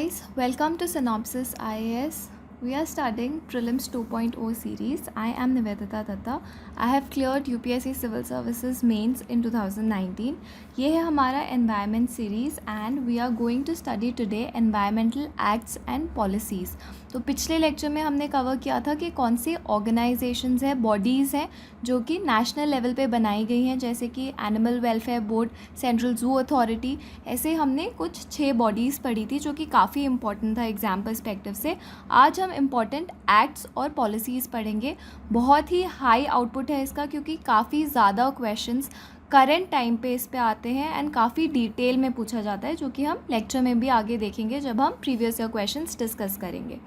guys, welcome to Synopsis IAS. We are studying Prelims 2.0 series. I am Nivedita Datta. I have cleared UPSC Civil Services Mains in 2019. ये है हमारा Environment series and we are going to study today Environmental Acts and Policies. तो पिछले lecture में हमने cover किया था कि कौन सी ऑर्गेनाइजेशंस है, बॉडीज़ हैं जो कि नेशनल लेवल पे बनाई गई हैं, जैसे कि animal welfare board, central zoo authority. ऐसे हमने कुछ 6 बॉडीज़ पढ़ी थी जो कि काफ़ी इंपॉर्टेंट था एग्ज़ाम पर्सपेक्टिव से। आज हम इम्पॉर्टेंट एक्ट्स और पॉलिसीज़ पढ़ेंगे। बहुत ही हाई आउटपुट है इसका क्योंकि काफ़ी ज़्यादा क्वेश्चंस करंट टाइम पे इस पे आते हैं एंड काफ़ी डिटेल में पूछा जाता है, जो कि हम लेक्चर में भी आगे देखेंगे जब हम प्रीवियस ईयर क्वेश्चंस डिस्कस करेंगे।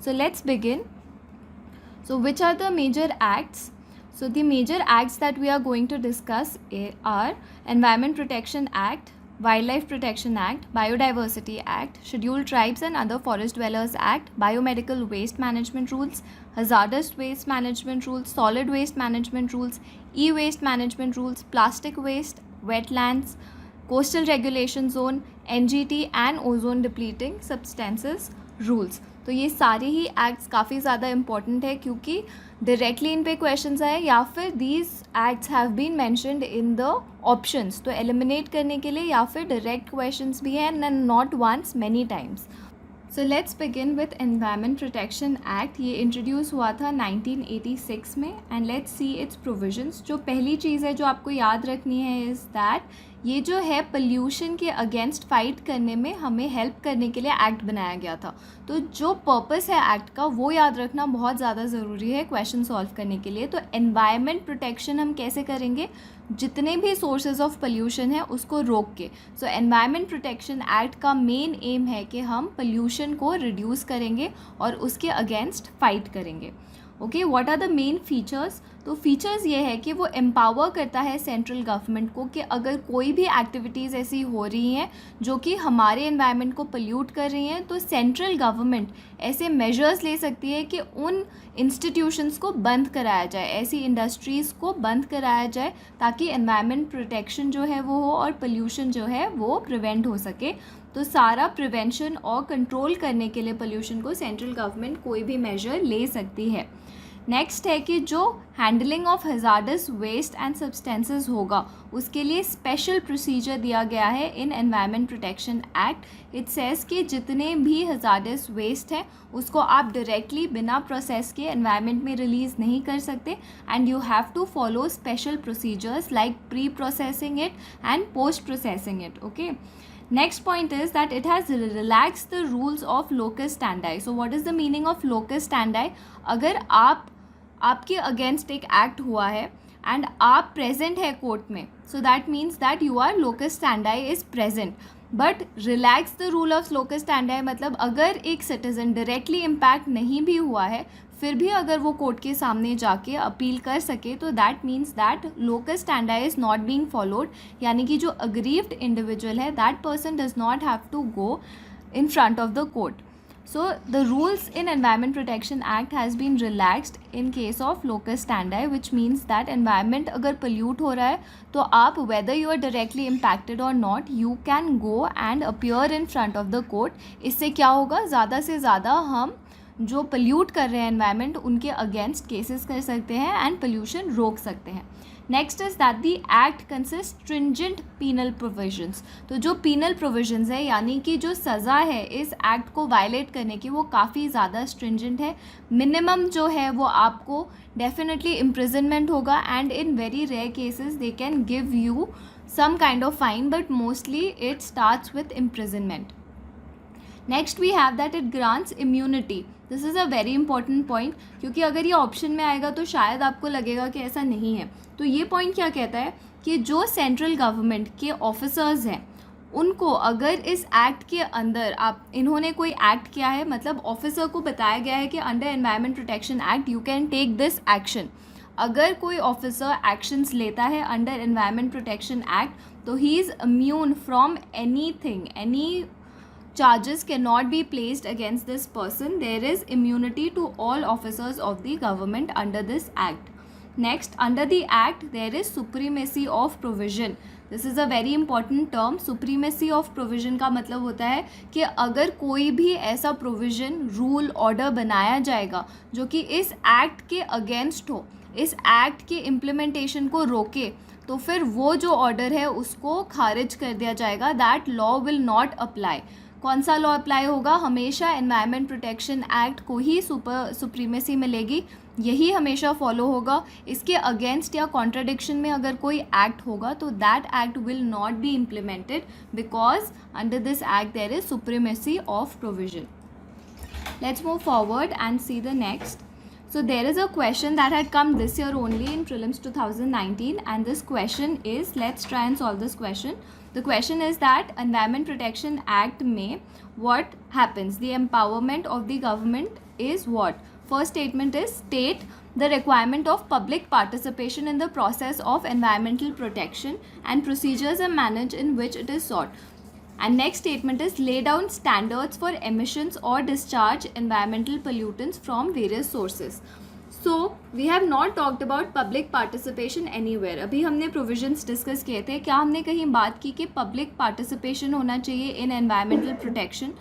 So let's begin. So which are the major acts? So the major acts that we are going to discuss are Environment Protection Act, Wildlife Protection Act, Biodiversity Act, Scheduled Tribes and Other Forest Dwellers Act, Biomedical Waste Management Rules, Hazardous Waste Management Rules, Solid Waste Management Rules, E-Waste Management Rules, Plastic Waste, Wetlands, Coastal Regulation Zone, NGT and Ozone Depleting Substances Rules. तो ये सारे he acts काफ़ी ज़्यादा important है क्योंकि directly in पे questions आए या फिर these acts have been mentioned in the options, तो एलिमिनेट करने के लिए या फिर डायरेक्ट क्वेश्चंस भी हैं and not once many times. So let's begin with environment protection act. ये इंट्रोड्यूस हुआ था 1986 में and let's see its provisions. जो पहली चीज़ है जो आपको याद रखनी है इज़ दैट ये जो है पोल्यूशन के अगेंस्ट फाइट करने में हमें हेल्प करने के लिए एक्ट बनाया गया था। तो जो पर्पस है एक्ट का वो याद रखना बहुत ज़्यादा ज़रूरी है क्वेश्चन सॉल्व करने के लिए। तो एनवायरनमेंट प्रोटेक्शन हम कैसे करेंगे? जितने भी सोर्सेज ऑफ पोल्यूशन है उसको रोक के। सो एनवायरनमेंट प्रोटेक्शन एक्ट का मेन एम है कि हम पोल्यूशन को रिड्यूस करेंगे और उसके अगेंस्ट फाइट करेंगे। Okay, what are the main features? तो फीचर्स ये है कि वो एम्पावर करता है सेंट्रल गवर्नमेंट को कि अगर कोई भी एक्टिविटीज़ ऐसी हो रही हैं जो कि हमारे एनवायरनमेंट को पोल्यूट कर रही हैं, तो सेंट्रल गवर्नमेंट ऐसे मेजर्स ले सकती है कि उन इंस्टीट्यूशंस को बंद कराया जाए, ऐसी इंडस्ट्रीज़ को बंद कराया जाए ताकि एनवायरनमेंट प्रोटेक्शन जो है वो हो और पोल्यूशन जो है वो प्रिवेंट हो सके। तो सारा प्रिवेंशन और कंट्रोल करने के लिए पोल्यूशन को सेंट्रल गवर्नमेंट कोई भी मेजर ले सकती है। नेक्स्ट है कि जो handling of hazardous waste and substances होगा उसके लिए स्पेशल प्रोसीजर दिया गया है in environment protection act. It says कि जितने भी हज़ार्डस वेस्ट हैं उसको आप डायरेक्टली बिना प्रोसेस के एनवायरनमेंट में रिलीज़ नहीं कर सकते and you have to follow special procedures like pre processing it and post processing it. Okay, next point is that it has relaxed the rules of locus standi. So what is the meaning of locus standi? अगर आपके against एक act हुआ है and आप present है court में, so that means that you are locus standi is present. But relax the rule of locus standi मतलब अगर एक सिटीजन डायरेक्टली इम्पैक्ट नहीं भी हुआ है फिर भी अगर वो कोर्ट के सामने जाके अपील कर सके तो that means that locus standi is not being followed, यानी कि जो अग्रीव्ड इंडिविजुअल है that person does not have to go in front of the court. So the rules in Environment Protection Act has been relaxed in case of locus standi, which means that environment अगर pollute हो रहा है तो आप whether you are directly impacted or not you can go and appear in front of the court। इससे क्या होगा, ज़्यादा से ज़्यादा हम जो पोल्यूट कर रहे हैं एनवायरनमेंट उनके अगेंस्ट केसेस कर सकते हैं एंड पोल्यूशन रोक सकते हैं। Next is that the act consist stringent penal provisions. तो जो पीनल प्रोविजंस है यानी कि जो सज़ा है इस एक्ट को वायलेट करने की वो काफ़ी ज़्यादा स्ट्रिंजेंट है। मिनिमम जो है वो आपको डेफिनेटली इम्प्रिजनमेंट होगा and in very rare cases they can give you some kind of fine but mostly it starts with imprisonment. Next we have that it grants immunity. This is a very important point क्योंकि अगर ये option में आएगा तो शायद आपको लगेगा कि ऐसा नहीं है। तो ये पॉइंट क्या कहता है कि जो सेंट्रल गवर्नमेंट के ऑफिसर्स हैं उनको अगर इस एक्ट के अंदर इन्होंने कोई एक्ट किया है, मतलब ऑफिसर को बताया गया है कि under environment protection act you can take this action. अगर कोई ऑफिसर एक्शंस लेता है अंडर एनवायरनमेंट प्रोटेक्शन एक्ट तो he is immune from anything, any charges cannot be placed against this person. There is immunity to all officers of the government under this act. Next, under the act there is supremacy of provision. This is a very important term. Supremacy of provision का मतलब होता है कि अगर कोई भी ऐसा provision, rule, order बनाया जाएगा जो कि इस एक्ट के अगेंस्ट हो, इस एक्ट के इम्प्लीमेंटेशन को रोके, तो फिर वो जो ऑर्डर है उसको खारिज कर दिया जाएगा. That law will not apply. कौन सा लॉ अप्लाई होगा? हमेशा एनवायरनमेंट प्रोटेक्शन एक्ट को ही सुप्रीमेसी मिलेगी, यही हमेशा फॉलो होगा. इसके अगेंस्ट या कॉन्ट्राडिक्शन में अगर कोई एक्ट होगा तो that act will not be implemented because under this act there is supremacy of provision. Let's move forward and see the next. So there is a question that had come this year only in prelims 2019, and this question is, let's try and solve this question. The question is that Environment Protection Act में what happens? The empowerment of the government is what? First statement is state the requirement of public participation in the process of environmental protection and procedures and manner in which it is sought. And next statement is lay down standards for emissions or discharge environmental pollutants from various sources. So we have not talked about public participation anywhere. अभी हमने provisions discuss किए थे. क्या हमने कहीं बात की कि public participation होना चाहिए in environmental protection?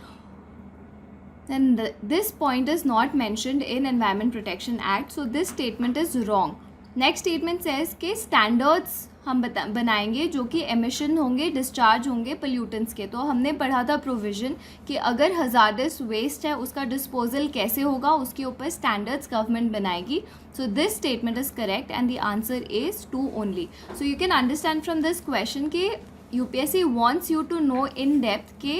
Then this point is not mentioned in Environment Protection Act. So this statement is wrong. Next statement says कि standards हम बनाएंगे जो कि एमिशन होंगे, डिस्चार्ज होंगे पोल्यूटेंट्स के. तो हमने पढ़ा था प्रोविज़न कि अगर हज़ार्डस वेस्ट है उसका डिस्पोजल कैसे होगा, उसके ऊपर स्टैंडर्ड्स गवर्नमेंट बनाएगी. So this statement is correct and the answer is 2 only. So you can understand from this question कि UPSC wants you to know in depth के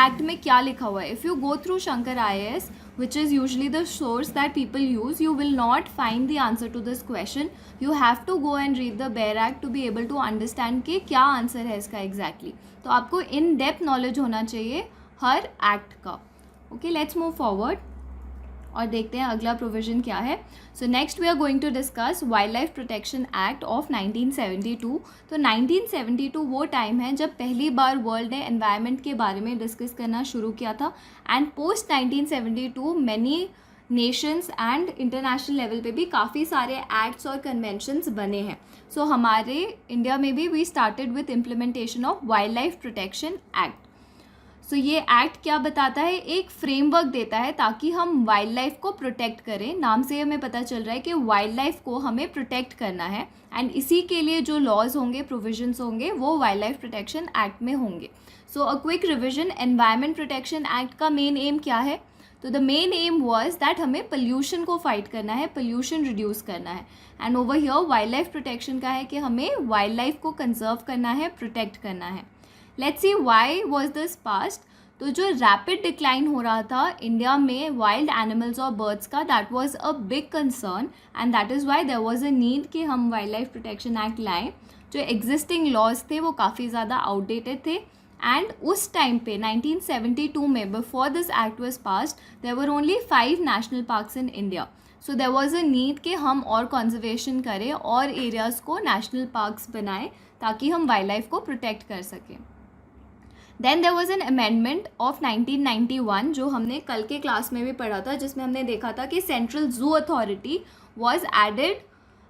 एक्ट में क्या लिखा हुआ है. If you go through Shankar IAS, which is usually the source that people use, you will not find the answer to this question. You have to go and read the bare act to be able to understand कि क्या answer है इसका exactly. तो आपको in depth knowledge होना चाहिए हर act का. ओके, लेट्स मूव फॉरवर्ड और देखते हैं अगला प्रोविज़न क्या है. So next we are going to discuss wild life protection act of 1972. तो 1972 वो टाइम है जब पहली बार वर्ल्ड ने एनवायरनमेंट के बारे में डिस्कस करना शुरू किया था. And post 1972 many Nations and international level पे भी काफ़ी सारे एक्ट्स और कन्वेंशंस बने हैं. सो हमारे इंडिया में भी we started with implementation of wild life protection act. So ये एक्ट क्या बताता है? एक फ्रेमवर्क देता है ताकि हम वाइल्ड लाइफ को प्रोटेक्ट करें. नाम से हमें पता चल रहा है कि वाइल्ड लाइफ को हमें प्रोटेक्ट करना है एंड इसी के लिए जो लॉज होंगे, प्रोविजंस होंगे, वो वाइल्ड लाइफ प्रोटेक्शन एक्ट में होंगे. So a quick revision, environment protection act का मेन एम क्या है? तो the main aim was that हमें पोल्यूशन को फाइट करना है, पोल्यूशन रिड्यूस करना है. And over here wild life protection का है कि हमें वाइल्ड लाइफ को कंजर्व करना है, प्रोटेक्ट करना है. Let's see why was this passed. तो जो रैपिड डिक्लाइन हो रहा था इंडिया में वाइल्ड एनिमल्स और बर्ड्स का, that was a big concern and that is why there was a need कि हम वाइल्ड लाइफ प्रोटेक्शन एक्ट लाएं. जो एग्जिस्टिंग लॉज थे वो काफ़ी ज़्यादा आउटडेटेड थे. एंड उस टाइम पे 1972 में, before this act was passed, there were only 5 national parks in India. So there was a need कि हम और कंजर्वेशन करें और एरियाज़ को नेशनल पार्क्स बनाएं ताकि हम वाइल्ड लाइफ को प्रोटेक्ट कर सकें. Then there was an amendment of 1991 जो हमने कल के क्लास में भी पढ़ा था, जिसमें हमने देखा था कि central zoo authority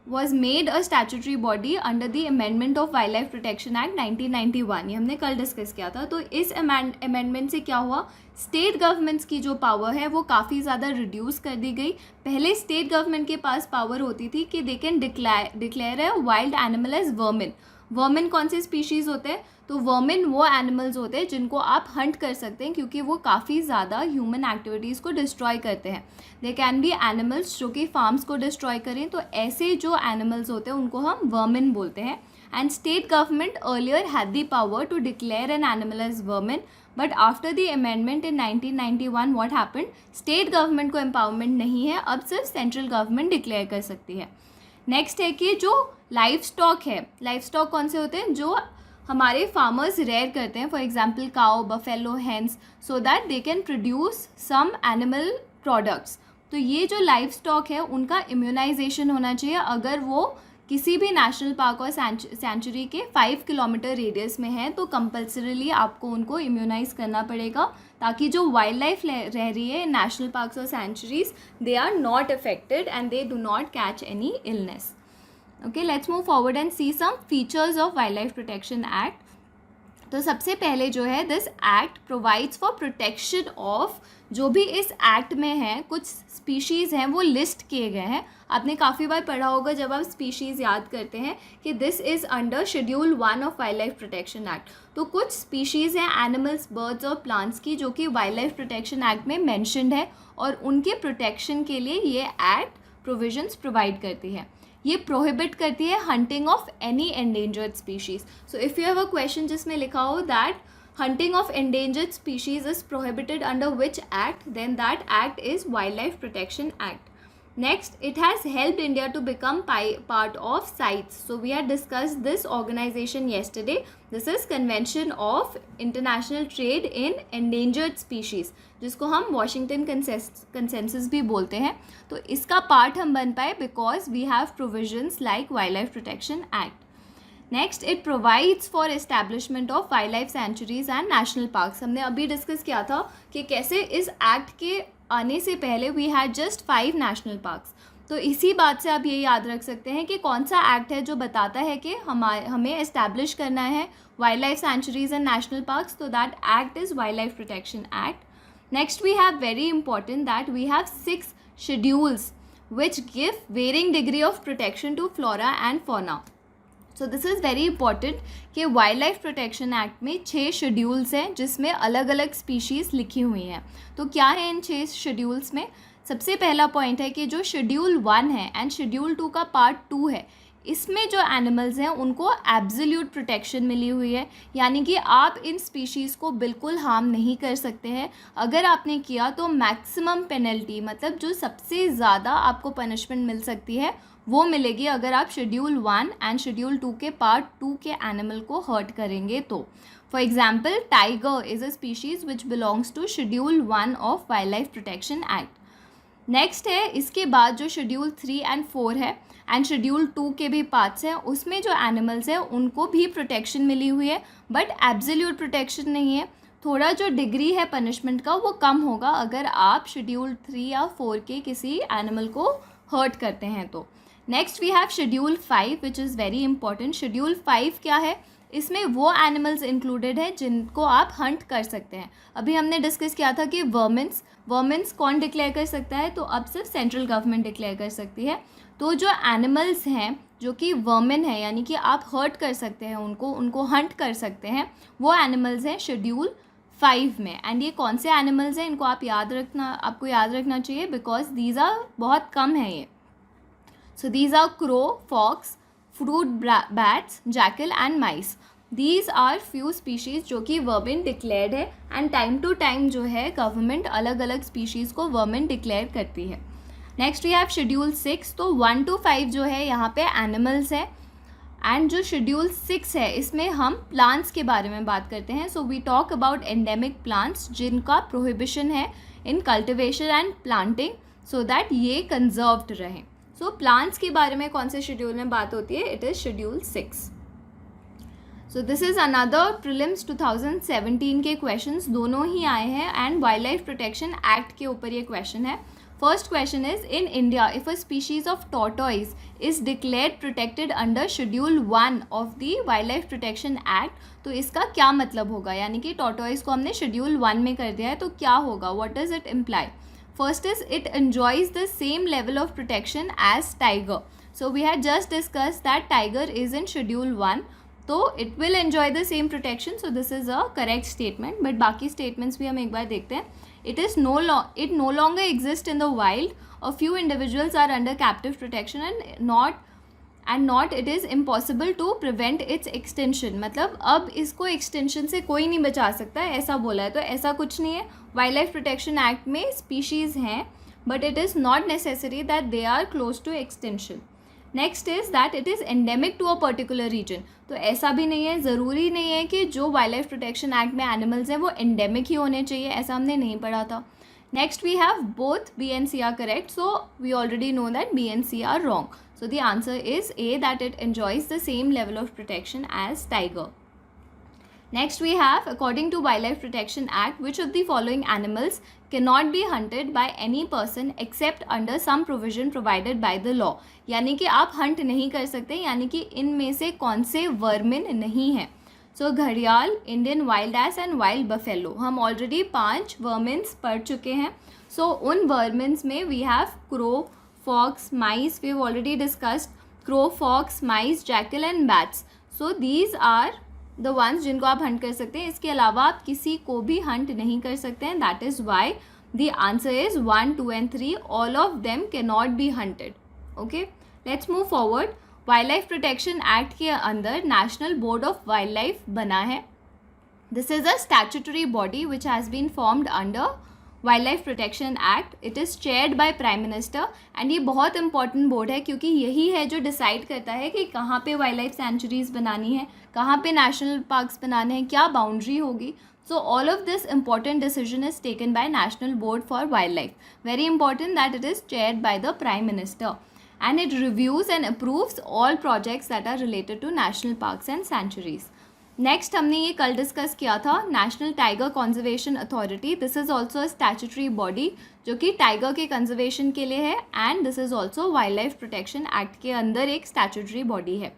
was made a statutory body under the amendment of Wildlife Protection Act 1991. ये हमने कल डिस्कस किया था. तो इस अमेंडमेंट से क्या हुआ? स्टेट गवर्नमेंट्स की जो पावर है वो काफ़ी ज़्यादा रिड्यूस कर दी गई. पहले स्टेट गवर्नमेंट के पास पावर होती थी कि दे कैन डिक्लेयर है wild animal as vermin. Vermin कौन से स्पीशीज़ होते हैं? तो वर्मिन वो एनिमल्स होते हैं जिनको आप हंट कर सकते हैं क्योंकि वो काफ़ी ज़्यादा ह्यूमन एक्टिविटीज़ को डिस्ट्रॉय करते हैं. दे कैन बी एनिमल्स जो कि फार्म्स को डिस्ट्रॉय करें. तो ऐसे जो एनिमल्स होते हैं उनको हम वर्मिन बोलते हैं. And state government earlier had the power to declare an animal as vermin, but after the amendment in 1991 what happened? State government को एम्पावरमेंट नहीं है, अब सिर्फ सेंट्रल गवर्नमेंट डिक्लेयर कर सकती है. नेक्स्ट है कि जो लाइफ स्टॉक है, लाइफ स्टॉक कौन से होते हैं? जो हमारे फार्मर्स रेयर करते हैं, for example cow, buffalo, hens, so that they can produce some animal products. तो ये जो लाइफ स्टॉक है उनका इम्यूनाइजेशन होना चाहिए अगर वो किसी भी नेशनल पार्क और सेंचुरी के 5 किलोमीटर रेडियस में है. तो कंपल्सरीली आपको उनको इम्यूनाइज करना पड़ेगा ताकि जो वाइल्ड लाइफ रह रही है नेशनल पार्क्स और sanctuaries, they are not affected and they do not catch any illness. Okay, let's move forward and see some features of wild life protection act. तो सबसे पहले जो है, this act provides for protection of, जो भी इस act में है कुछ स्पीशीज़ हैं वो लिस्ट किए गए हैं. आपने काफ़ी बार पढ़ा होगा जब आप स्पीशीज़ याद करते हैं कि this is under schedule 1 of wild life protection act. तो कुछ स्पीशीज़ हैं एनिमल्स, बर्ड्स और प्लांट्स की जो कि वाइल्ड लाइफ प्रोटेक्शन एक्ट में मैंशनड है और उनके प्रोटेक्शन के लिए ये एक्ट प्रोविजंस प्रोवाइड करती है. ये प्रोहिबिट करती है hunting of any endangered species. So if you have a question जिसमें लिखा हो that hunting of endangered species is prohibited under which act, then that act is Wildlife Protection Act. Next, it has helped India to become part of CITES. So we had discussed this organization yesterday. This is Convention of International Trade in Endangered Species, जिसको हम Washington Consensus भी बोलते हैं. तो इसका part हम बन पाए because we have provisions like Wildlife Protection Act. Next, it provides for establishment of wild life sanctuaries and national parks. हमने अभी डिस्कस किया था कि कैसे इस एक्ट के आने से पहले we had just 5 national parks. तो इसी बात से आप ये याद रख सकते हैं कि कौन सा एक्ट है जो बताता है कि हमें एस्टैब्लिश करना है wild life sanctuaries and national parks. तो that act is wild life protection act. Next, we have very important that we have 6 schedules which give varying degree of protection to flora and fauna. So this is very important कि wild life protection act में 6 schedules हैं जिसमें अलग अलग species लिखी हुई हैं. तो क्या है इन 6 शेड्यूल्स में? सबसे पहला पॉइंट है कि जो शेड्यूल 1 है एंड शेड्यूल 2 का पार्ट 2 है, इसमें जो एनिमल्स हैं उनको एब्सोल्यूट प्रोटेक्शन मिली हुई है. यानी कि आप इन स्पीशीज़ को बिल्कुल हार्म नहीं कर सकते हैं. अगर आपने किया तो मैक्सिमम पेनल्टी, मतलब जो सबसे ज़्यादा आपको पनिशमेंट मिल सकती है वो मिलेगी अगर आप शेड्यूल 1 एंड शेड्यूल 2 के पार्ट 2 के एनिमल को हर्ट करेंगे तो. For example, tiger is a species which belongs to schedule 1 of wild life protection act. Next है, इसके बाद जो शेड्यूल 3 एंड 4 है एंड शेड्यूल 2 के भी पार्ट्स हैं, उसमें जो एनिमल्स हैं उनको भी प्रोटेक्शन मिली हुई है बट एब्सोल्यूट प्रोटेक्शन नहीं है. थोड़ा जो डिग्री है पनिशमेंट का वो कम होगा अगर आप शेड्यूल 3 या 4 के किसी एनिमल को हर्ट करते हैं तो. Next, we have schedule 5 which is very important. Schedule 5 क्या है? इसमें वो एनिमल्स इंक्लूडेड है जिनको आप हंट कर सकते हैं. अभी हमने डिस्कस किया था कि वर्मिन्स कौन डिक्लेयर कर सकता है? तो अब सिर्फ सेंट्रल गवर्नमेंट डिक्लेयर कर सकती है. तो जो एनिमल्स हैं जो कि वर्मिन है, यानी कि आप हर्ट कर सकते हैं उनको हंट कर सकते हैं, वो एनिमल्स हैं शेड्यूल 5 में. एंड ये कौन से एनिमल्स हैं इनको आपको याद रखना चाहिए बिकॉज दीज आर बहुत कम है ये. So these are crow, fox, fruit bats, jackal and mice. These are few species जो कि vermin declared है and time to time जो है गवर्नमेंट अलग अलग species को vermin declare करती है. Next we have schedule 6. तो 1 to 5 जो है यहाँ पे animals है एंड जो शेड्यूल 6 है इसमें हम प्लांट्स के बारे में बात करते हैं. So we talk about endemic plants जिनका प्रोहिबिशन है in cultivation and planting so that ये कंजर्व्ड रहें. सो प्लांट्स के बारे में कौन से शेड्यूल में बात होती है? It is schedule 6. So this is another prelims 2017 के क्वेश्चंस दोनों ही आए हैं and wild life protection act के ऊपर ये क्वेश्चन है. First question is in India if a species of tortoise is declared protected under schedule 1 of the wild life protection act. तो इसका क्या मतलब होगा? यानी कि टॉर्टोइज को हमने शेड्यूल 1 में कर दिया है तो क्या होगा? What does it imply? First is it enjoys the same level of protection as tiger. So we had just discussed that tiger is in schedule 1. So it will enjoy the same protection. So this is a correct statement. But बाकी statements भी हम एक बार देखते हैं. It no longer exists in the wild. A few individuals are under captive protection and not it is impossible to prevent its extinction. मतलब अब इसको extinction से कोई नहीं बचा सकता है ऐसा बोला है. तो ऐसा कुछ नहीं है. वाइल्ड लाइफ प्रोटेक्शन एक्ट में स्पीशीज़ हैं but it is not necessary that they are close to extension. Next is that it is endemic to a particular region. तो ऐसा भी नहीं है, ज़रूरी नहीं है कि जो वाइल्ड लाइफ प्रोटेक्शन एक्ट में एनिमल्स हैं वो एंडेमिक ही होने चाहिए, ऐसा हमने नहीं पढ़ा था. Next we have both B and C are correct. So we already know that B and C are wrong. So the answer is A, that it enjoys the same level of protection as tiger. Next we have, according to Wildlife Protection Act, which of the following animals cannot be hunted by any person except under some provision provided by the law. यानी कि आप Hunt नहीं कर सकते, यानी कि इनमें से कौन से वर्मिन नहीं है. सो घड़ियाल, Indian wild ass and wild buffalo. हम ऑलरेडी 5 वर्मिन्स पढ़ चुके हैं. सो उन वर्मिन्स में we have crow, fox, mice. We have already discussed crow, fox, mice, jackal and bats. So these are the ones जिनको आप Hunt कर सकते हैं. इसके अलावा आप किसी को भी हंट नहीं कर सकते हैं. That is why the answer is 1, 2 and 3. All of them can not be hunted. Okay, let's move forward. Wild life protection act के अंदर national board of wild life बना है. This is a statutory body which has been formed under wild life protection act. It is chaired by prime minister. And ये बहुत important board है क्योंकि यही है जो डिसाइड करता है कि कहाँ पे वाइल्ड लाइफ सेंचुरीज बनानी है, कहाँ पे नेशनल पार्क्स बनाने हैं, क्या बाउंड्री होगी. So all of this important decision is taken by national board for wild life. Very important that it is chaired by the prime minister. And it reviews and approves all projects that are related to national parks and sanctuaries. Next हमने ये कल discuss किया था, national tiger conservation authority. This is also a statutory body जो कि tiger के conservation के लिए है. And this is also wild life protection act के अंदर एक स्टैट्यूटरी बॉडी है.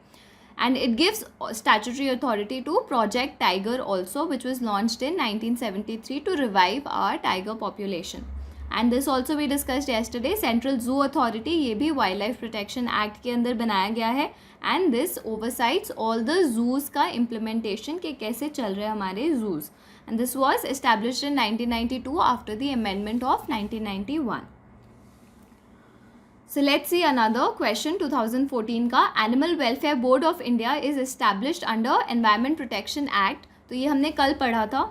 And it gives statutory authority to project tiger also which was launched in 1973 to revive our tiger population. And this also we discussed yesterday. Central zoo authority, ये भी wild life protection act के अंदर बनाया गया है. And this oversights all the use का implementation के कैसे चल रहे हैं हमारे use. And this was established in 1992 after the amendment of 1991. So let's see another question. 2014 का animal welfare board of India is established under environment protection act. तो ये हमने कल पढ़ा था.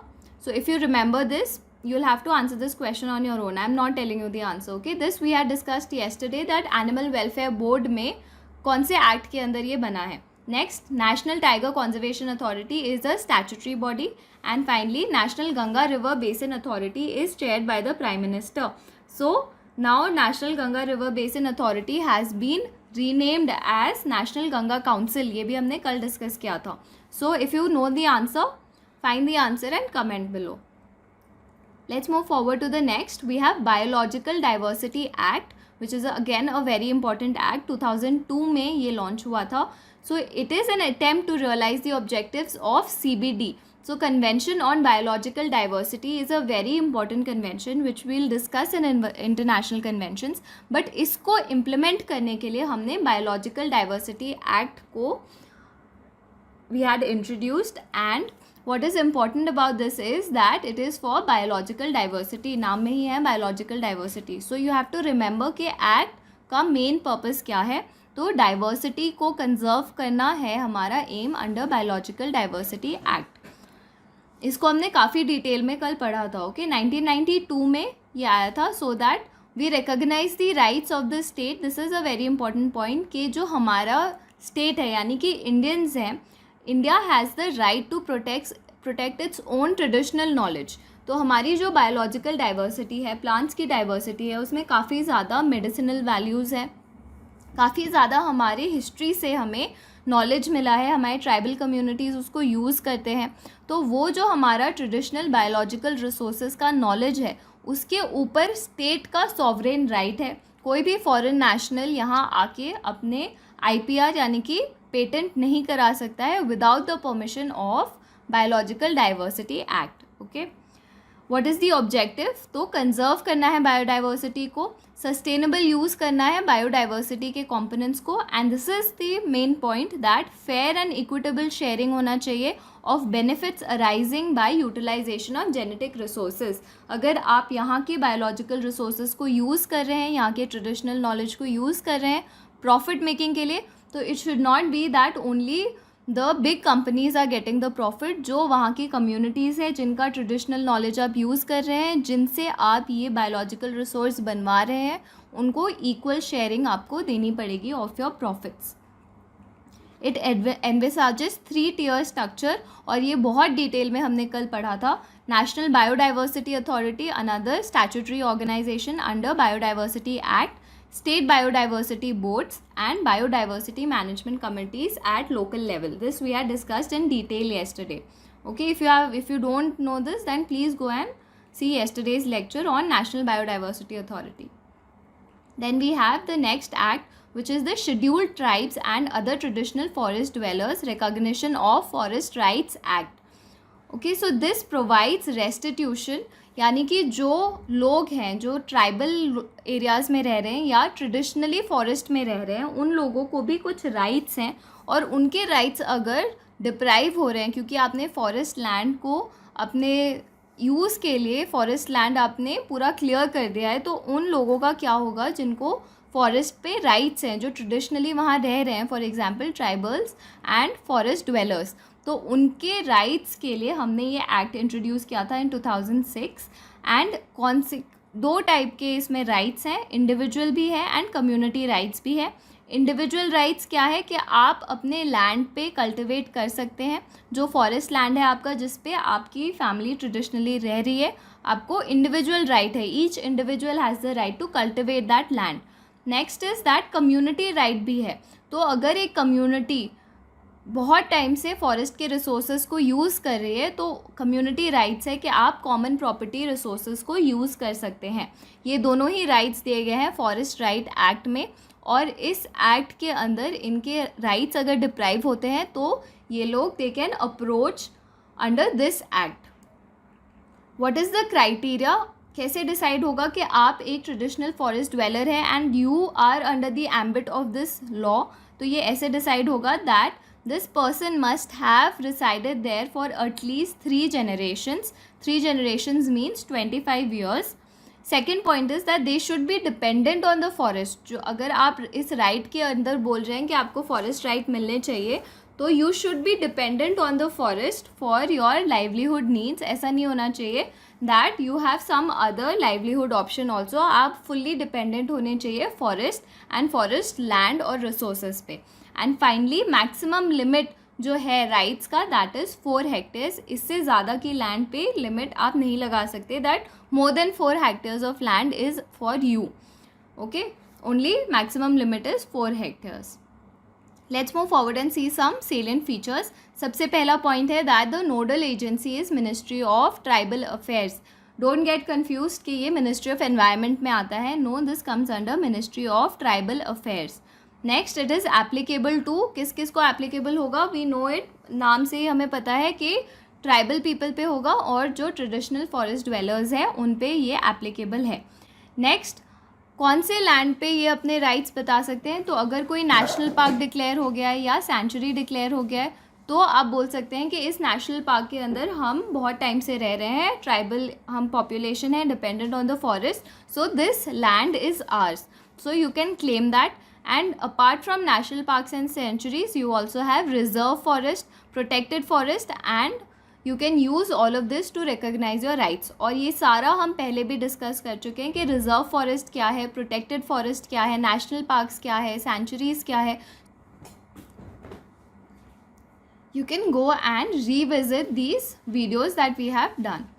So if you remember this, you'll have to answer this question on your own. I'm not telling you the answer. Okay, this we had discussed yesterday that animal welfare board में कौन से act के अंदर ये बना है. Next, national tiger conservation authority is a statutory body. And finally, national Ganga river basin authority is chaired by the prime minister. So now national Ganga river basin authority has been renamed as national Ganga council. ये भी हमने कल discuss किया था. So if you know the answer, find the answer and comment below. Let's move forward to the next. We have Biological Diversity Act, which is again a very important act. 2002 में ये launch हुआ था. So it is an attempt to realize the objectives of CBD. So Convention on Biological Diversity is a very important convention which we'll discuss in international conventions. But इसको implement करने के लिए हमने Biological Diversity Act को we had introduced. And what is important about this is that it is for biological diversity. नाम में ही है biological diversity. So you have to remember कि act का main purpose क्या है. तो diversity को conserve करना है हमारा aim under biological diversity act. इसको हमने काफ़ी डिटेल में कल पढ़ा था. ओके, 1992 में ये आया था. so that we recognize the rights of the state. this is a very important point कि जो हमारा state है यानी कि Indians हैं, India has the right to protect its own traditional knowledge. तो हमारी जो बायोलॉजिकल डाइवर्सिटी है, प्लांट्स की डाइवर्सिटी है, उसमें काफ़ी ज़्यादा मेडिसिनल वैल्यूज़ हैं, काफ़ी ज़्यादा हमारी हिस्ट्री से हमें नॉलेज मिला है, हमारे ट्राइबल कम्युनिटीज़ उसको यूज़ करते हैं. तो वो जो हमारा ट्रेडिशनल बायोलॉजिकल रिसोर्सेज का नॉलेज है, उसके ऊपर स्टेट का सॉवरेन राइट है. कोई भी फॉरेन नेशनल यहाँ आके अपने IPR यानी कि पेटेंट नहीं करा सकता है without the permission of biological diversity act. Okay, what is the objective? तो कंजर्व करना है बायोडाइवर्सिटी को, सस्टेनेबल यूज़ करना है बायोडाइवर्सिटी के कंपोनेंट्स को. And this is the main point that fair and equitable sharing होना चाहिए of benefits arising by utilization of genetic resources. अगर आप यहाँ के बायोलॉजिकल रिसोर्सेज को यूज़ कर रहे हैं, यहाँ के ट्रेडिशनल नॉलेज को यूज़ कर रहे हैं प्रॉफिट मेकिंग के लिए, तो it should not be that only the big companies are getting the profit. जो वहाँ की कम्युनिटीज़ है जिनका ट्रेडिशनल नॉलेज आप यूज़ कर रहे हैं, जिनसे आप ये बायोलॉजिकल रिसोर्स बनवा रहे हैं, उनको इक्वल शेयरिंग आपको देनी पड़ेगी of your profits. It envisages 3-tier structure, और ये बहुत डिटेल में हमने कल पढ़ा था. National biodiversity authority, another statutory organisation under biodiversity act, state biodiversity boards and biodiversity management committees at local level. This we had discussed in detail yesterday. Okay, if you don't know this, then please go and see yesterday's lecture on National Biodiversity Authority. Then we have the next act, which is the Scheduled Tribes and Other Traditional Forest Dwellers Recognition of Forest Rights Act. Okay, so this provides restitution, यानी कि जो लोग हैं जो tribal areas में रह रहे हैं या ट्रेडिशनली फॉरेस्ट में रह रहे हैं, उन लोगों को भी कुछ राइट्स हैं, और उनके राइट्स अगर डिप्राइव हो रहे हैं क्योंकि आपने फॉरेस्ट लैंड को अपने यूज़ के लिए फॉरेस्ट लैंड आपने पूरा क्लियर कर दिया है, तो उन लोगों का क्या होगा जिनको फॉरेस्ट पे राइट्स हैं, जो ट्रेडिशनली वहाँ रह रहे हैं, for example tribals and forest dwellers, तो उनके राइट्स के लिए हमने ये एक्ट इंट्रोड्यूस किया था इन 2006. एंड कौन से 2 टाइप के इसमें राइट्स हैं, इंडिविजुअल भी है एंड कम्युनिटी राइट्स भी है. इंडिविजुअल राइट्स क्या है कि आप अपने लैंड पे कल्टिवेट कर सकते हैं, जो फॉरेस्ट लैंड है आपका जिस पे आपकी फैमिली ट्रेडिशनली रह रही है, आपको इंडिविजुअल राइट है, each individual has the right to cultivate that land. Next is that community right भी है. तो अगर एक कम्युनिटी बहुत टाइम से फॉरेस्ट के रिसोर्सेज को यूज़ कर रही है, तो कम्युनिटी राइट्स है कि आप कॉमन प्रॉपर्टी रिसोर्सेज को यूज़ कर सकते हैं. ये दोनों ही राइट्स दिए गए हैं फॉरेस्ट राइट एक्ट में, और इस एक्ट के अंदर इनके राइट्स अगर डिप्राइव होते हैं तो ये लोग they can approach under this act. What is the criteria, कैसे डिसाइड होगा कि आप एक ट्रेडिशनल फॉरेस्ट ड्वेलर हैं and you are under the ambit of this law. तो ये ऐसे डिसाइड होगा that this person must have resided there for at least 3 generations. 3 generations means 25 years. Second point is that they should be dependent on the forest. जो अगर आप इस right के अंदर बोल रहे हैं कि आपको फॉरेस्ट राइट मिलने चाहिए, तो you should be dependent on the forest for your livelihood needs. ऐसा नहीं होना चाहिए that you have some other livelihood option also. आप fully dependent होने चाहिए forest and forest land और resources पे. एंड फाइनली मैक्सिमम लिमिट जो है राइट्स का, दैट इज़ 4 हेक्टेयर्स. इससे ज़्यादा की लैंड पे लिमिट आप नहीं लगा सकते, that more than 4 hectares of land is for you. Okay, only maximum limit is 4 hectares. Let's move forward and see some salient features. सबसे पहला पॉइंट है that the nodal agency is ministry of tribal affairs. Don't get confuse कि ये ministry of environment में आता है. No, this comes under ministry of tribal affairs. Next, it is applicable to, किस किस को एप्लीकेबल होगा, वी नो इट, नाम से ही हमें पता है कि ट्राइबल पीपल पे होगा, और जो ट्रेडिशनल फॉरेस्ट ड्वेलर्स हैं उन पे ये एप्लीकेबल है. नेक्स्ट, कौन से लैंड पे ये अपने राइट्स बता सकते हैं, तो अगर कोई नेशनल पार्क डिक्लेयर हो गया है या सेंचुरी डिक्लेयर हो गया है, तो आप बोल सकते हैं कि इस नेशनल पार्क के अंदर हम बहुत टाइम से रह रहे हैं, ट्राइबल हम पॉपुलेशन है, dependent on the forest, so this land is ours. So you can claim that. And apart from national parks and sanctuaries, you also have reserve forest, protected forest, and you can use all of this to recognize your rights. और ये सारा हम पहले भी discuss कर चुके हैं कि reserve forest क्या है, protected forest क्या है, national parks क्या है, sanctuaries क्या है. You can go and revisit these videos that we have done.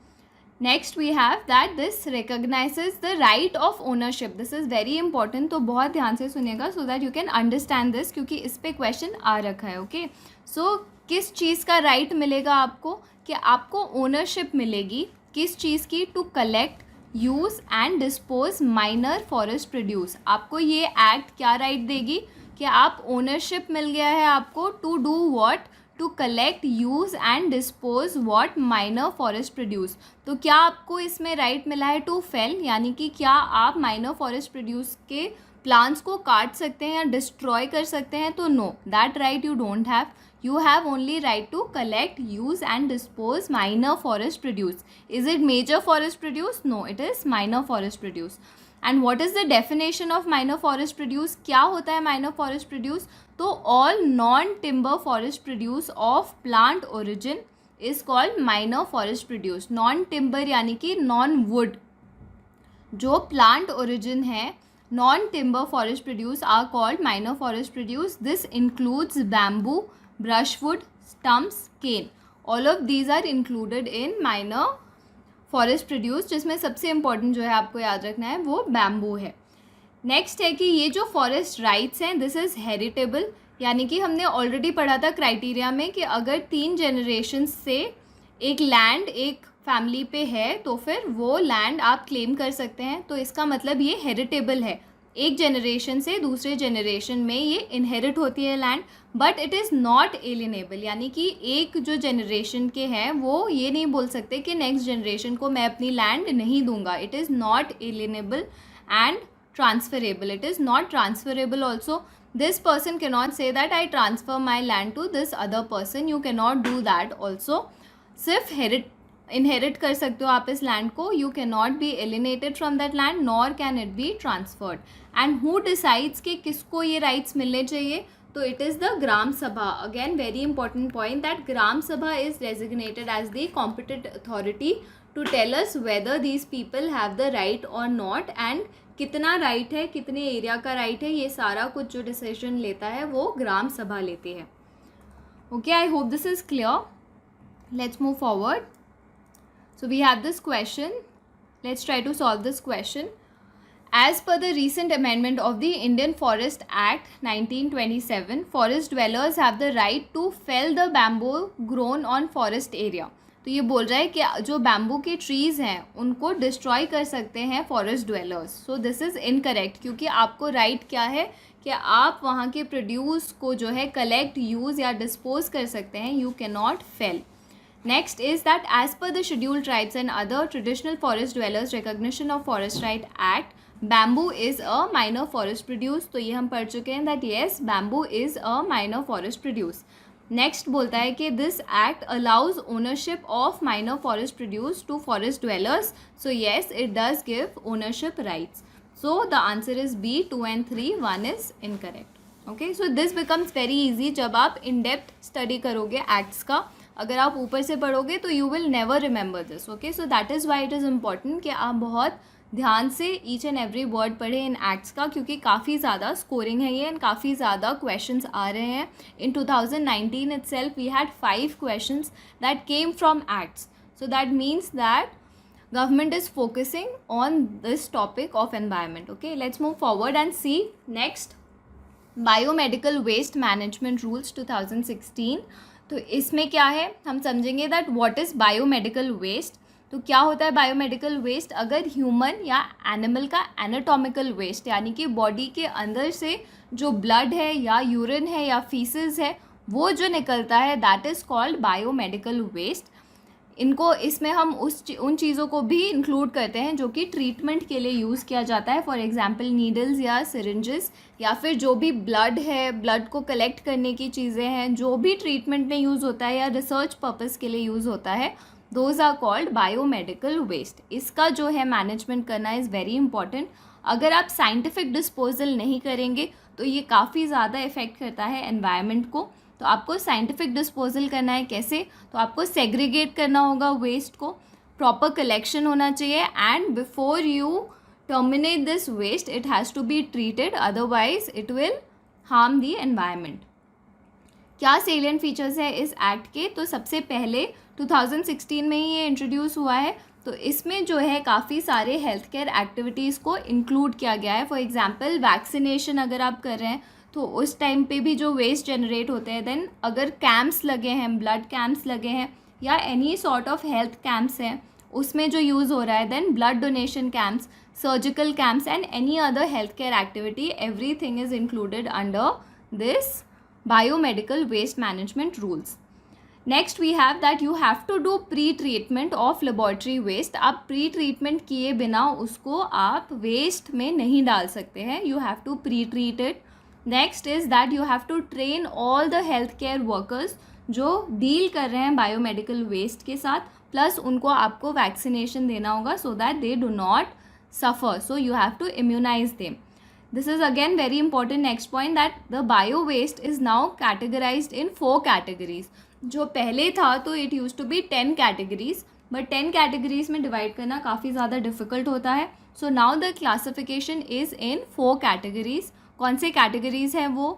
Next we have that this recognizes the right of ownership. This is very important, तो बहुत ध्यान से सुनिएगा so that you can understand this, क्योंकि इस पे question आ रखा है. ओके, सो किस चीज़ का राइट मिलेगा आपको, कि आपको ओनरशिप मिलेगी किस चीज़ की, to collect, use and dispose minor forest produce. आपको ये एक्ट क्या राइट देगी कि आप ओनरशिप मिल गया है आपको to do what, to collect, use and dispose what minor forest produce. तो क्या आपको इसमें राइट मिला है टू फेल, यानी कि क्या आप माइनर फॉरेस्ट प्रोड्यूस के प्लांट्स को काट सकते हैं या डिस्ट्रॉय कर सकते हैं, तो no, that right you don't have. You have only right to collect, use and dispose minor forest produce. Is it major forest produce? No, it is minor forest produce. And what is the definition of minor forest produce? क्या होता है minor forest produce? तो all non-timber forest produce of plant origin is called minor forest produce. Non-timber यानी कि non-wood, जो plant origin है, non-timber forest produce are called minor forest produce. This includes bamboo, brushwood, stumps, cane. All of these are included in minor forest produce, जिसमें सबसे important जो है आपको याद रखना है वो बैम्बू है. नेक्स्ट है कि ये जो फॉरेस्ट राइट्स हैं, दिस इज़ हेरिटेबल, यानी कि हमने ऑलरेडी पढ़ा था क्राइटेरिया में कि अगर 3 जनरेशन से एक लैंड एक फैमिली पे है तो फिर वो लैंड आप क्लेम कर सकते हैं, तो इसका मतलब ये हेरिटेबल है, एक जनरेशन से दूसरे जनरेशन में ये इनहेरिट होती है land, but it is not alienable, यानी कि एक जो जनरेशन के हैं वो ये नहीं बोल सकते कि नेक्स्ट जनरेशन को मैं अपनी लैंड नहीं दूंगा. It is not alienable and transferable. It is not transferable also. This person cannot say that I transfer my land to this other person. You cannot do that also. सिर्फ inherit कर सकते हो आप इस land को. You cannot be alienated from that land nor can it be transferred. And who decides कि किसको ये rights मिलने चाहिए? तो it is the Gram Sabha. Again very important point that Gram Sabha is designated as the competent authority to tell us whether these people have the right or not, and कितना right है, कितने area का right है, ये सारा कुछ जो decision लेता है वो ग्राम सभा लेती है. Okay, I hope this is clear. Let's move forward. So we have this question. Let's try to solve this question. As per the recent amendment of the Indian Forest Act 1927, forest dwellers have the right to fell the bamboo grown on forest area. तो ये बोल रहा है कि जो bamboo के trees हैं उनको डिस्ट्रॉय कर सकते हैं forest dwellers. So this is incorrect, क्योंकि आपको राइट क्या है कि आप वहाँ के प्रोड्यूस को जो है कलेक्ट, यूज़ या डिस्पोज कर सकते हैं. You can not fail. Next is that as per the scheduled tribes and other traditional forest dwellers recognition of forest right act, bamboo is a minor forest produce. तो ये हम पढ़ चुके हैं that yes bamboo is a minor forest produce. Next बोलता है कि this act allows ownership of minor forest produce to forest dwellers. So yes it does give ownership rights. So the answer is B. 2 and 3, 1 is incorrect. Okay, so this becomes very easy जब आप in depth study करोगे acts का. अगर आप ऊपर से पढ़ोगे तो you will never remember this. Okay, so that is why it is important कि आप बहुत ध्यान से ईच एंड एवरी वर्ड पढ़े इन एक्ट्स का, क्योंकि काफ़ी ज़्यादा स्कोरिंग है ये एंड काफ़ी ज़्यादा क्वेश्चंस आ रहे हैं. इन 2019 itself we had 5 questions that came from acts. So that means that government is focusing on this topic of environment. Okay, let's move forward and see next. Biomedical waste management rules 2016. तो इसमें क्या है हम समझेंगे that what is biomedical waste. तो क्या होता है बायोमेडिकल वेस्ट? अगर ह्यूमन या एनिमल का एनाटॉमिकल वेस्ट, यानी कि बॉडी के अंदर से जो ब्लड है या यूरिन है या फीसेस है वो जो निकलता है, that is called biomedical waste. इनको इसमें हम उन चीज़ों को भी इंक्लूड करते हैं जो कि ट्रीटमेंट के लिए यूज़ किया जाता है. फॉर एग्जांपल नीडल्स या सिरिंजेस, या फिर जो भी ब्लड है, ब्लड को कलेक्ट करने की चीज़ें हैं, जो भी ट्रीटमेंट में यूज़ होता है या रिसर्च पर्पज़ के लिए यूज़ होता है, those are called biomedical waste. इसका जो है मैनेजमेंट करना इज़ वेरी इंपॉर्टेंट. अगर आप साइंटिफिक डिस्पोजल नहीं करेंगे तो ये काफ़ी ज़्यादा इफ़ेक्ट करता है एनवायरनमेंट को. तो आपको साइंटिफिक डिस्पोजल करना है कैसे? तो आपको सेग्रीगेट करना होगा वेस्ट को, प्रॉपर कलेक्शन होना चाहिए, and before you terminate this waste it has to be treated, otherwise it will harm the environment. क्या सेलिएंट फीचर्स है इस एक्ट के? तो सबसे पहले 2016 में ही ये इंट्रोड्यूस हुआ है. तो इसमें जो है काफ़ी सारे हेल्थ केयर एक्टिविटीज़ को इंक्लूड किया गया है. फॉर एग्जांपल वैक्सीनेशन अगर आप कर रहे हैं तो उस टाइम पे भी जो वेस्ट जनरेट होते हैं, देन अगर कैंप्स लगे हैं, ब्लड कैंप्स लगे हैं या any sort of health camps हैं उसमें जो यूज़ हो रहा है, then blood donation camps, surgical camps and any other health care activity, everything is included under this biomedical waste management rules. Next we have that you have to do pre-treatment of laboratory waste. आप pre-treatment किए बिना उसको आप waste में नहीं डाल सकते हैं. You have to pre-treat it. Next is that you have to train all the healthcare workers जो deal कर रहे हैं biomedical waste के साथ, plus उनको आपको vaccination देना होगा so that they do not suffer. So you have to immunize them. This is again very important next point that the bio waste is now categorized in 4 categories. जो पहले था तो it used to be 10 categories, but 10 categories में divide करना काफ़ी ज़्यादा difficult होता है. So now the classification is in 4 categories. कौन से categories हैं वो?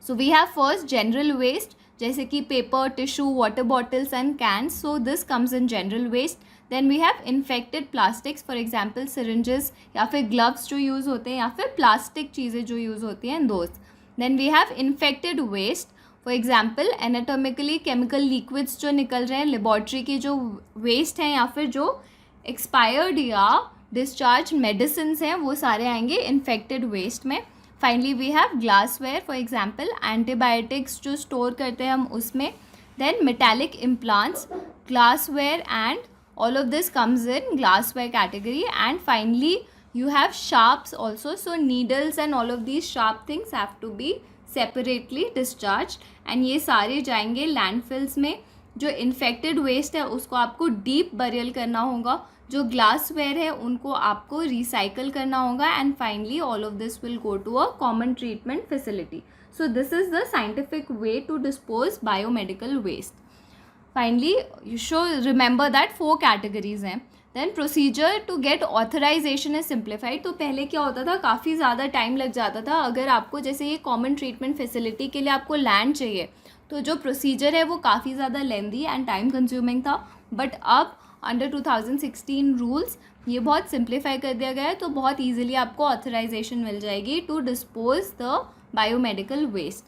So we have first general waste, जैसे कि paper, tissue, water bottles and cans. So this comes in general waste. Then we have infected plastics, for example syringes या फिर gloves जो use होते हैं या फिर plastic चीज़ें जो use होती हैं those. Then we have infected waste for example anatomically chemical liquids जो निकल रहे हैं, लेबॉर्ट्री के जो वेस्ट हैं या फिर जो एक्सपायर्ड या डिस्चार्ज मेडिसिन हैं, वो सारे आएंगे इन्फेक्टेड वेस्ट में. Finally we have glassware, for example antibiotics जो स्टोर करते हैं हम उसमें. Then metallic implants, glassware, and all of this comes in glassware category. And finally you have sharps also, so needles and all of these sharp things have to be separately discharged, and ये सारे जाएंगे landfills में. जो infected waste है उसको आपको deep burial करना होगा, जो ग्लासवेयर है उनको आपको रिसाइकल करना होगा, and finally all of this will go to a common treatment facility. So this is the scientific way to dispose biomedical waste. Finally you should remember that 4 categories हैं. Then procedure to get authorisation is simplified. तो पहले क्या होता था, काफ़ी ज़्यादा time लग जाता था. अगर आपको जैसे ये कॉमन ट्रीटमेंट फैसिलिटी के लिए आपको लैंड चाहिए तो जो प्रोसीजर है वो काफ़ी ज़्यादा लेंदी एंड टाइम कंज्यूमिंग था. बट अब अंडर 2016 रूल्स ये बहुत सिंप्लीफाई कर दिया गया है, तो बहुत ईजिली आपको ऑथराइजेशन मिल जाएगी to dispose the biomedical waste.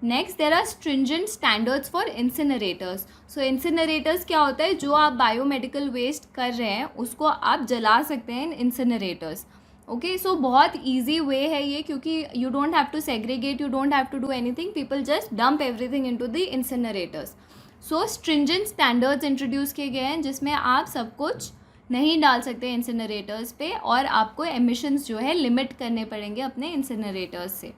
Next there are stringent standards for incinerators. So incinerators क्या होता है, जो आप बायोमेडिकल वेस्ट कर रहे हैं उसको आप जला सकते हैं इन इंसिनरेटर्स. ओके, सो बहुत ईजी वे है ये, क्योंकि you don't have to segregate, you don't have to do anything, people just dump everything into the incinerators. So stringent standards introduced किए गए हैं जिसमें आप सब कुछ नहीं डाल सकते इंसिनरेटर्स पे, और आपको एमिशंस जो है लिमिट करने पड़ेंगे अपने इंसिनरेटर्स से.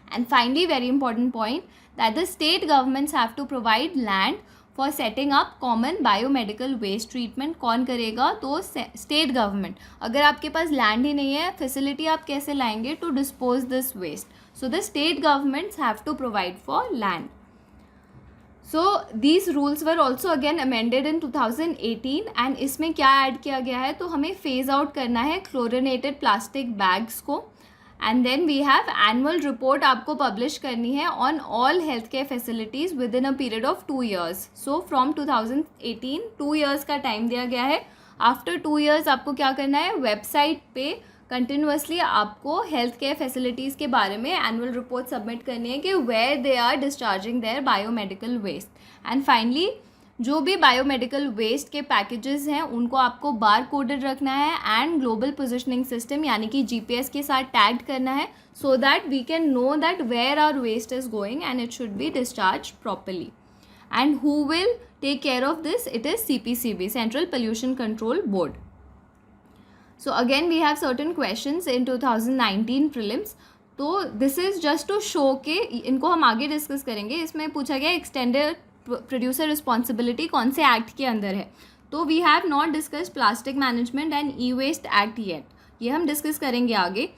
And finally, very important point, that the state governments have to provide land for setting up common biomedical waste treatment. कौन करेगा, तो state government. अगर आपके पास land ही नहीं है, facility आप कैसे लाएंगे to dispose this waste? So the state governments have to provide for land. So these rules were also again amended in 2018, and इसमें क्या ऐड किया गया है, तो हमें फेज आउट करना है क्लोरिनेटेड प्लास्टिक बैग्स को. And then we have annual report आपको पब्लिश करनी है on all health care facilities within a period of 2 years. So from 2018 2 years का टाइम दिया गया है. आफ्टर 2 years आपको क्या करना है, वेबसाइट पे कंटिन्यूसली आपको हेल्थ केयर फैसिलिटीज़ के बारे में एनुअल रिपोर्ट सबमिट करनी है कि where they are discharging their biomedical waste. And finally जो भी बायोमेडिकल वेस्ट के पैकेजेस हैं उनको आपको बार कोडेड रखना है एंड ग्लोबल पोजिशनिंग सिस्टम यानी कि GPS के साथ टैग करना है, so that we can know that where our waste is going and it should be discharge properly. And who will take care of this, it is CPCB, central pollution control board. So again we have certain questions in 2019 prelims. तो this is just to show के इनको हम आगे discuss करेंगे. इसमें पूछा गया extended producer responsibility कौन से एक्ट के अंदर है. तो we have not discuss plastic management and e waste act yet, ये हम डिस्कस करेंगे आगे.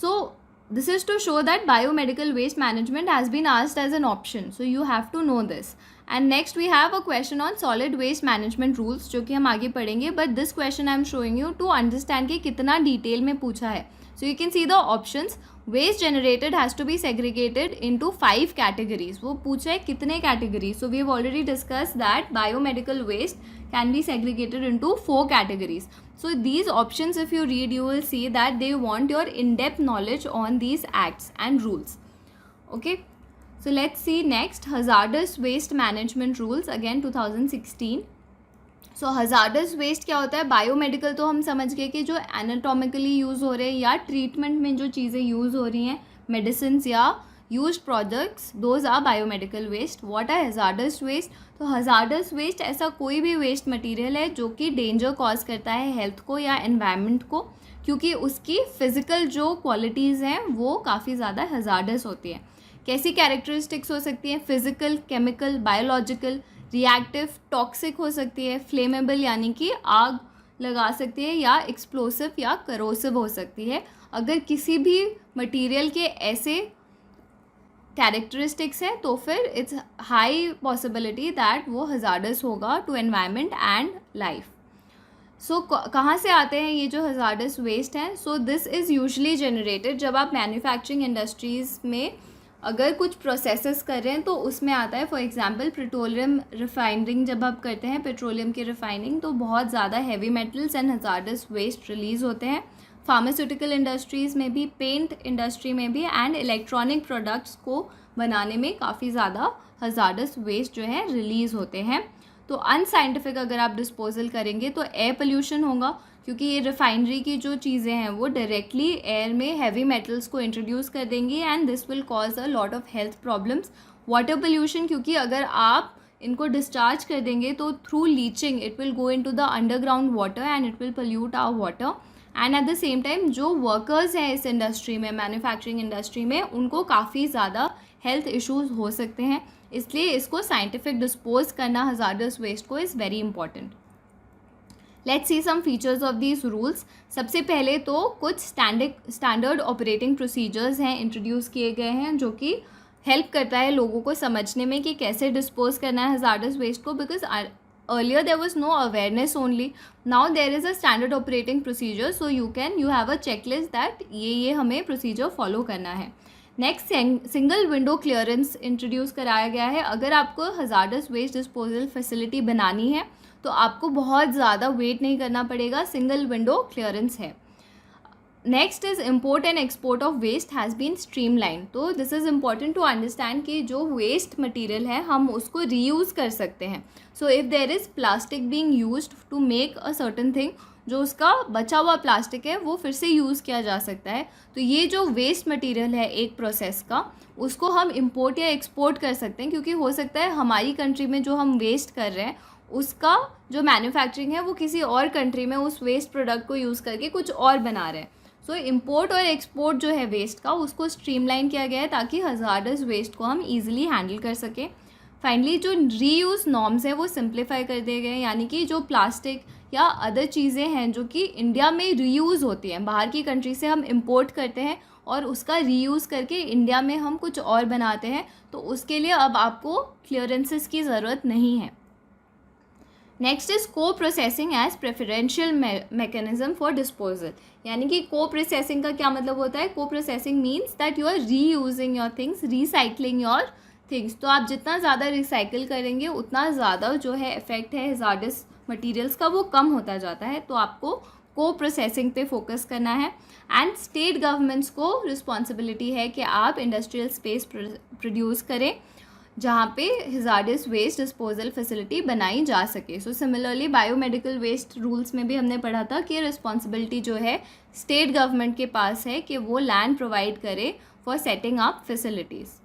So this is to show that biomedical waste management has been asked as an option, so you have to know this. And next we have a question on solid waste management rules, जो कि हम आगे पढ़ेंगे. But this question I am showing you to understand कि कितना detail में पूछा है. So you can see the options. Waste generated has to be segregated into 5 categories. वो पूछा है कितने categories. So we have already discuss that biomedical waste can be segregated into 4 categories. So these options, if you read, you will see that they want your in-depth knowledge on these acts and rules. Okay, so let's see next, hazardous waste management rules, again 2016. So hazardous waste क्या होता है, biomedical तो हम समझ गए कि जो anatomically use हो रहे हैं या ट्रीटमेंट में जो चीज़ें यूज़ हो रही हैं, मेडिसिन या used products, those are biomedical waste. What are hazardous waste? तो hazardous waste ऐसा कोई भी waste material है जो कि danger cause करता है हेल्थ को या environment को, क्योंकि उसकी physical जो qualities हैं वो काफ़ी ज़्यादा hazardous होती हैं. कैसी characteristics हो सकती हैं, physical, chemical, biological, reactive, toxic हो सकती है, flammable यानी कि आग लगा सकती है, या explosive या corrosive हो सकती है. अगर किसी भी material के ऐसे कैरेक्टरिस्टिक्स है तो फिर इट्स हाई पॉसिबिलिटी दैट वो हज़ार्डस होगा टू एनवायरनमेंट एंड लाइफ. सो कहाँ से आते हैं ये जो हज़ार्डस वेस्ट हैं. सो दिस इज़ यूजुअली जनरेटेड जब आप मैन्युफैक्चरिंग इंडस्ट्रीज़ में अगर कुछ प्रोसेसेस कर रहे हैं तो उसमें आता है. फॉर एग्जांपल पेट्रोलियम रिफाइनरिंग जब आप करते हैं, पेट्रोलियम की रिफाइनिंग, तो बहुत ज़्यादा heavy metals and hazardous waste release होते हैं. फार्मास्यूटिकल इंडस्ट्रीज़ में भी, पेंट इंडस्ट्री में भी, एंड इलेक्ट्रॉनिक प्रोडक्ट्स को बनाने में काफ़ी ज़्यादा हज़ार्डस वेस्ट जो है रिलीज़ होते हैं। तो अनसाइंटिफिक अगर आप डिस्पोजल करेंगे तो एयर पोल्यूशन होगा, क्योंकि ये रिफाइनरी की जो चीज़ें हैं वो डायरेक्टली एयर में हैवी मेटल्स को इंट्रोड्यूस कर देंगी and this will cause a lot of health problems. Water pollution, क्योंकि अगर आप इनको डिस्चार्ज कर देंगे तो through leaching it will go into the underground water and it will pollute our water. And at the same time जो workers हैं इस इंडस्ट्री में, मैन्युफैक्चरिंग इंडस्ट्री में, उनको काफ़ी ज़्यादा हेल्थ इश्यूज़ हो सकते हैं। इसलिए इसको साइंटिफिक डिस्पोज करना हज़ार्डस वेस्ट को is very important. Let's see some features of these rules. सबसे पहले तो कुछ स्टैंडर्ड ऑपरेटिंग प्रोसीजर्स हैं इंट्रोड्यूस किए गए हैं जो कि हेल्प करता है लोगों को समझने में कि कैसे डिस्पोज करना है हज़ार्डस वेस्ट को, because earlier there was no awareness only, now there is a standard operating procedure, so you have a checklist that ये हमें procedure follow करना है। Next single window clearance introduce कराया गया है। अगर आपको हज़ार्डस वेस्ट डिस्पोजल फैसिलिटी बनानी है तो आपको बहुत ज़्यादा वेट नहीं करना पड़ेगा, सिंगल विंडो क्लियरेंस है। Next is import and export of waste has been streamline. So this is important to understand कि जो वेस्ट मटेरियल है हम उसको रीयूज़ कर सकते हैं। So if there is plastic being used to make a certain thing, जो उसका बचा हुआ प्लास्टिक है वो फिर से यूज़ किया जा सकता है। तो ये जो वेस्ट मटेरियल है एक प्रोसेस का, उसको हम इम्पोर्ट या एक्सपोर्ट कर सकते हैं, क्योंकि हो सकता है हमारी कंट्री में जो हम वेस्ट कर रहे हैं उसका जो मैन्युफैक्चरिंग है वो किसी और कंट्री में उस वेस्ट प्रोडक्ट को यूज़ करके कुछ और बना रहे हैं। सो इम्पोर्ट और एक्सपोर्ट जो है वेस्ट का, उसको स्ट्रीमलाइन किया गया है ताकि हज़ार्डस वेस्ट को हम ईजिली हैंडल कर सकें। फाइनली जो रीयूज़ नॉर्म्स हैं वो सिंप्लीफाई कर दिए गए हैं, यानी कि जो प्लास्टिक या अदर चीज़ें हैं जो कि इंडिया में रीयूज़ होती हैं, बाहर की कंट्री से हम इंपोर्ट करते हैं और उसका रीयूज़ करके इंडिया में हम कुछ और बनाते हैं, तो उसके लिए अब आपको क्लियरेंसेस की ज़रूरत नहीं है। Next is co processing as preferential mechanism for disposal. यानी कि को प्रोसेसिंग का क्या मतलब होता है? Co processing means that you are reusing your things, recycling your things. तो आप जितना ज़्यादा रिसाइकिल करेंगे उतना ज़्यादा जो है इफेक्ट है हज़ार्डस मटेरियल्स का वो कम होता जाता है। तो आपको को प्रोसेसिंग पे फोकस करना है। एंड स्टेट गवर्नमेंट्स को रिस्पॉन्सिबिलिटी है कि आप इंडस्ट्रियल स्पेस प्रोड्यूस करें जहाँ पे हज़ार्डस वेस्ट डिस्पोजल फैसिलिटी बनाई जा सके। So similarly biomedical waste rules में भी हमने पढ़ा था कि रिस्पॉन्सिबिलिटी जो है स्टेट गवर्नमेंट के पास है कि वो लैंड प्रोवाइड करे फॉर सेटिंग अप फैसिलिटीज़।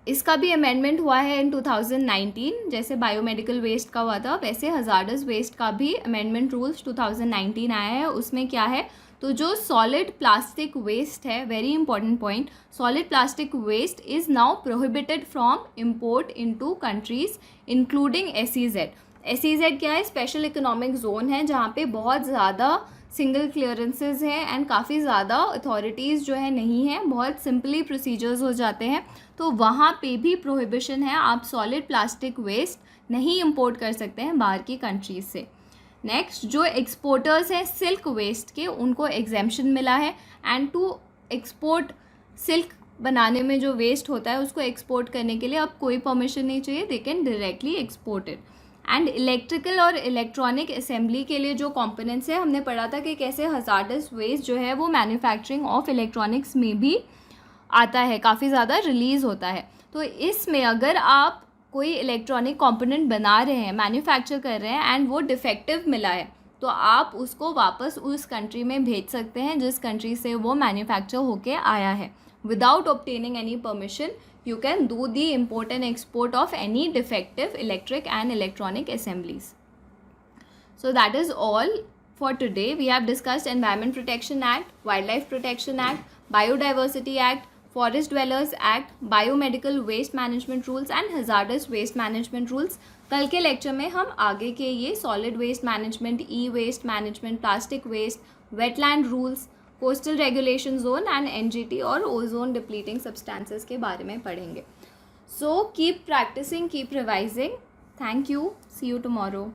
इसका भी अमेंडमेंट हुआ है इन 2019, जैसे बायोमेडिकल वेस्ट का हुआ था वैसे हज़ार्डस वेस्ट का भी अमेंडमेंट रूल्स 2019 आया है। उसमें क्या है, तो जो सॉलिड प्लास्टिक वेस्ट है, very important point, solid plastic waste is now prohibited from import into countries including SEZ। SEZ क्या है? स्पेशल इकोनॉमिक जोन है, जहाँ पे बहुत ज़्यादा सिंगल क्लियरेंसेज हैं एंड काफ़ी ज़्यादा अथॉरिटीज़ जो है नहीं हैं, बहुत सिंपली प्रोसीजर्स हो जाते हैं। तो वहाँ पे भी प्रोहिबिशन है, आप सॉलिड प्लास्टिक वेस्ट नहीं इंपोर्ट कर सकते हैं बाहर की कंट्रीज़ से। नेक्स्ट, जो एक्सपोर्टर्स हैं सिल्क वेस्ट के, उनको एग्जेम्पशन मिला है। एंड टू एक्सपोर्ट सिल्क बनाने में जो वेस्ट होता है उसको एक्सपोर्ट करने के लिए अब कोई परमिशन नहीं चाहिए, they can directly export it. And electrical और इलेक्ट्रॉनिक असेंबली के लिए जो कंपोनेंट्स है, हमने पढ़ा था कि कैसे हज़ार्डस वेस्ट जो है वो मैन्युफैक्चरिंग ऑफ इलेक्ट्रॉनिक्स में भी आता है, काफ़ी ज़्यादा रिलीज़ होता है। तो इसमें अगर आप कोई इलेक्ट्रॉनिक कंपोनेंट बना रहे हैं, मैन्युफैक्चर कर रहे हैं एंड वो डिफेक्टिव मिला है, तो आप उसको वापस उस कंट्री में भेज सकते हैं जिस कंट्री से वो मैन्युफैक्चर होके आया है। Without obtaining any permission you can do the import and export of any defective electric and electronic assemblies. So that is all for today. We have discussed Environment Protection Act, Wildlife Protection Act, Biodiversity Act, Forest Dwellers Act, Biomedical Waste Management Rules and Hazardous Waste Management Rules. कल के lecture में हम आगे के ये solid waste management, e waste management, plastic waste, wetland rules, coastal regulation zone and NGT और ozone depleting substances के बारे में पढ़ेंगे. So keep practising, keep revising. Thank you. See you tomorrow.